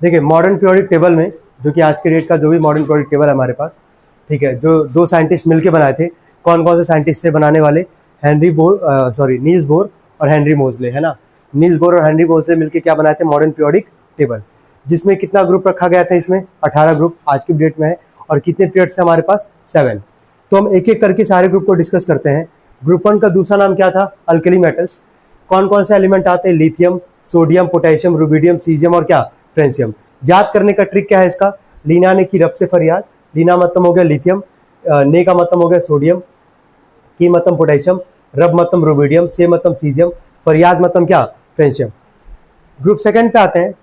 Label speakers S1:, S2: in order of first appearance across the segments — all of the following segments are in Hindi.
S1: देखिए मॉडर्न पीरियोडिक टेबल में, जो कि आज के डेट का जो भी मॉडर्न पीरियोडिक टेबल है हमारे पास, ठीक है, जो दो साइंटिस्ट मिलके बनाए थे, कौन कौन से साइंटिस्ट थे बनाने वाले? नील्स बोर और हेनरी मोजले, है ना। नील्स बोर और हेनरी मोजले मिलके क्या बनाए थे? मॉडर्न पीरियोडिक टेबल, जिसमें कितना ग्रुप रखा गया था? इसमें 18 ग्रुप आज की डेट में है। और कितने पीरियड्स थे हमारे पास? 7। तो हम एक एक करके सारे ग्रुप को डिस्कस करते हैं। ग्रुप 1 का दूसरा नाम क्या था? Alkali metals. कौन कौन से एलिमेंट आते हैं? Lithium, sodium, potassium, rubidium, caesium और क्या? फ्रेंसियम। याद करने का ट्रिक क्या है इसका? लीना ने की रब से फरियाद। लीना मतलब हो गया लिथियम, ने का मतलब हो गया सोडियम, की मतलब पोटेशियम, रब मतलब रुबिडियम, से मतलब सीजियम, फरियाद मतलब क्या? फ्रेंसियम। ग्रुप 2 पे आते हैं।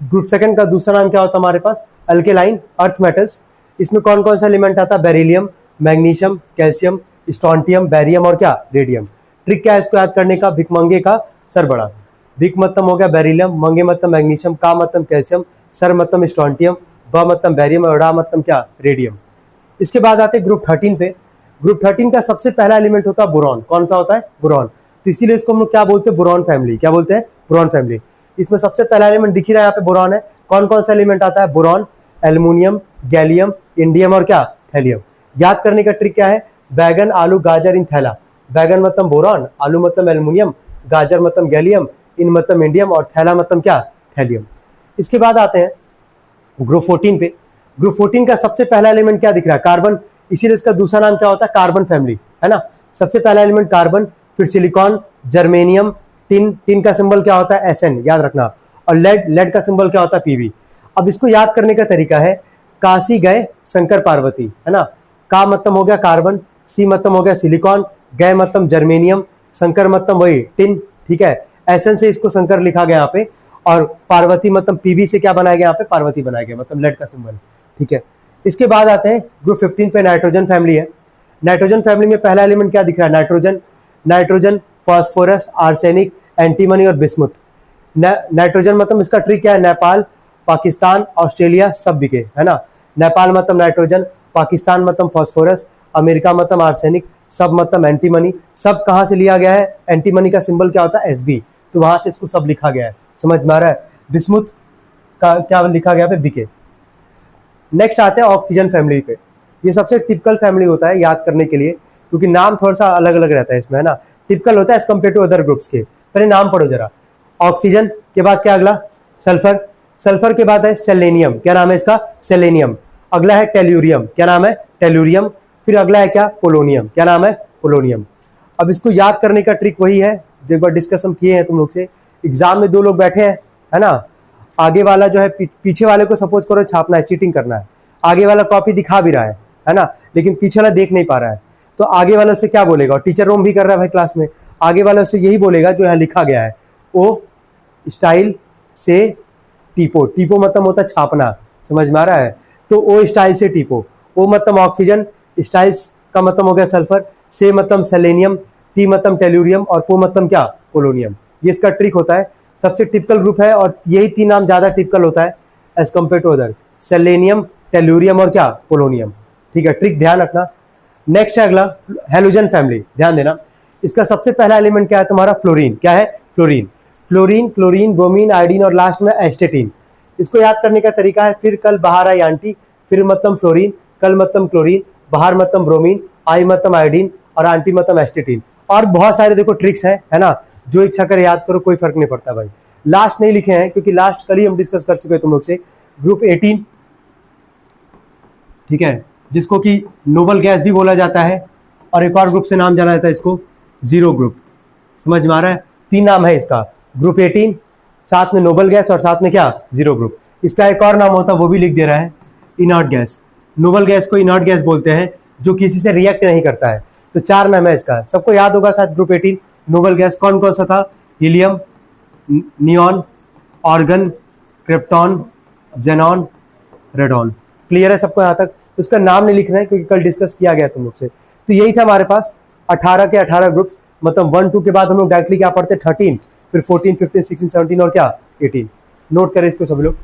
S1: ग्रुप सेकंड का दूसरा नाम क्या होता है हमारे पास? Alkaline earth metals. इसमें कौन कौन सा एलिमेंट आता है? Beryllium, magnesium, calcium, strontium, barium और क्या? रेडियम। ट्रिक क्या है इसको याद करने का? भिकमंगे का सर बड़ा। भिक मतलब हो गया बेरिलियम, मंगे मतलब मैग्नीशियम, का मतलब कैल्शियम, सर मतलब स्ट्रोंटियम, ब मतलब बैरियम और रा मतलब क्या? रेडियम। इसके बाद आते हैं ग्रुप 13 पे। ग्रुप 13 का सबसे पहला एलिमेंट होता है बोरॉन। कौन सा होता है? बोरॉन। तो इसीलिए इसको हम लोग क्या बोलते हैं? Boron family. क्या बोलते हैं? Boron family. इसमें सबसे पहला एलिमेंट दिख ही रहा है यहाँ पे, बोरॉन है। कौन कौन सा एलिमेंट आता है? बोरॉन, एल्युमिनियम, गैलियम, इंडियम और क्या? थैलियम। याद करने का ट्रिक क्या है? बैगन, आलू, गाजर इन थैला। बैगन मतलब बोरॉन, आलू मतलब एल्युमिनियम, गाजर मतलब गैलियम, इन मतलब इंडियम और थैला मतलब क्या? थैलियम। इसके बाद आते हैं ग्रुप 14 पे। ग्रुप 14 का सबसे पहला एलिमेंट क्या दिख रहा है? कार्बन। इसीलिए इसका दूसरा नाम क्या होता है? कार्बन फैमिली, है ना। सबसे पहला एलिमेंट कार्बन, फिर सिलिकॉन, जर्मेनियम, टिन का सिंबल क्या होता है? Sn, याद रखना। और लेड का सिंबल क्या होता है? Pb। अब इसको याद करने का तरीका है, काशी गए शंकर पार्वती, है ना। का मतलब हो गया कार्बन, सी मतलब हो गया सिलिकॉन, गए मतलब जर्मेनियम, शंकर मतलब वही टिन, ठीक है। Sn से इसको शंकर लिखा गया यहाँ पे, और पार्वती मतलब Pb से क्या बनाया गया यहाँ पे? पार्वती बनाया गया, मतलब लेड का सिंबल, ठीक है। इसके बाद आते हैं ग्रुप 15 पे, नाइट्रोजन फैमिली है। नाइट्रोजन फैमिली में पहला एलिमेंट क्या दिख रहा है? नाइट्रोजन, फास्फोरस, आर्सेनिक, एंटीमनी और बिस्मुथ। नाइट्रोजन मतलब इसका ट्रिक क्या है? नेपाल, पाकिस्तान, ऑस्ट्रेलिया सब बिके, है ना। नेपाल मतलब नाइट्रोजन, पाकिस्तान मतलब फास्फोरस, अमेरिका मतलब आर्सेनिक, सब मतलब एंटीमनी। सब कहाँ से लिया गया है? एंटीमनी का सिंबल क्या होता है? Sb, तो वहां से इसको सब लिखा गया है, समझ में आ रहा है। बिस्मुथ का क्या लिखा गया पे? बिके। नेक्स्ट आते हैं ऑक्सीजन फैमिली पे। ये सबसे टिपिकल फैमिली होता है याद करने के लिए, क्योंकि नाम थोड़ा सा अलग अलग रहता है इसमें, है ना। टिपिकल होता है as compare to other groups के। पहले नाम पढ़ो जरा। ऑक्सीजन के बाद क्या अगला? सल्फर। सल्फर के बाद है सेलेनियम। क्या नाम है इसका? सेलेनियम। अगला है टेल्यूरियम। क्या नाम है? टेल्यूरियम। फिर अगला है क्या? पोलोनियम। क्या नाम है? पोलोनियम। अब इसको याद करने का ट्रिक वही है जो एक बार डिस्कस हम किए हैं तुम लोग से। एग्जाम में दो लोग बैठे हैं, है ना। आगे वाला जो है पीछे वाले को सपोज करो छापना है, चीटिंग करना है। आगे वाला कॉपी दिखा भी रहा है ना, लेकिन पीछे वाला देख नहीं पा रहा है। तो आगे वाला उससे क्या बोलेगा? और टीचर रोम भी कर रहा है भाई क्लास में। आगे वाला उससे यही बोलेगा जो यहाँ लिखा गया है, ओ स्टाइल से टीपो। टीपो मतलब होता है छापना, समझ में आ रहा है। तो ओ स्टाइल से टीपो। ओ मतलब ऑक्सीजन, स्टाइल्स का मतलब हो गया सल्फर, से मतलब सेलेनियम, टी मतलब टेल्यूरियम और पो मतलब क्या? पोलोनियम। ये इसका ट्रिक होता है। सबसे टिपिकल ग्रुप है और यही 3 नाम ज्यादा टिपिकल होता है as compare to other, selenium, tellurium और क्या? पोलोनियम, ठीक है। ट्रिक ध्यान रखना। नेक्स्ट है अगला हेलोजन फैमिली, ध्यान देना। इसका सबसे पहला एलिमेंट क्या है तुम्हारा? फ्लोरीन। क्या है? Fluorine. Fluorine, chlorine, bromine, iodine और लास्ट में एस्टेटीन। इसको याद करने का तरीका है, फिर कल बाहर आई आंटी, फिर मतलब फ्लोरीन, कल मतलब क्लोरीन, बाहर मतलब ब्रोमीन, आई मतलब आयोडीन और आंटी मतलब एस्टेटीन। और बहुत सारे देखो ट्रिक्स हैं, है ना। जो इच्छा करे याद करो, कोई फर्क नहीं पड़ता भाई। लास्ट नहीं लिखे हैं क्योंकि लास्ट कल ही हम डिस्कस कर चुके हैं तुम लोग से। ग्रुप 18, ठीक है, जिसको कि नोबल गैस भी बोला जाता है, और एक और ग्रुप से नाम जाना जाता है इसको जीरो ग्रुप। समझ में आ रहा है? 3 नाम है इसका, ग्रुप 18, साथ में नोबल गैस और साथ में क्या? Zero group. इसका एक और नाम होता है वो भी लिख दे रहा है, इनर्ट गैस। नोबल गैस को इनर्ट गैस बोलते हैं, जो किसी से रिएक्ट नहीं करता है। तो 4 नाम है इसका, सबको याद होगा शायद। ग्रुप 18 नोबल गैस कौन कौन सा था? Helium, neon, organ, krypton, xenon, radon. Clear है सबको यहाँ तक? तो उसका नाम नहीं लिखना है क्योंकि कल डिस्कस किया गया तुम लोग से। तो यही था हमारे पास 18 के 18 ग्रुप्स, मतलब 1 2 के बाद हम लोग डायरेक्टली क्या पढ़ते? 13, फिर 14, 15, 16, 17 और क्या? 18। नोट करें इसको सब लोग।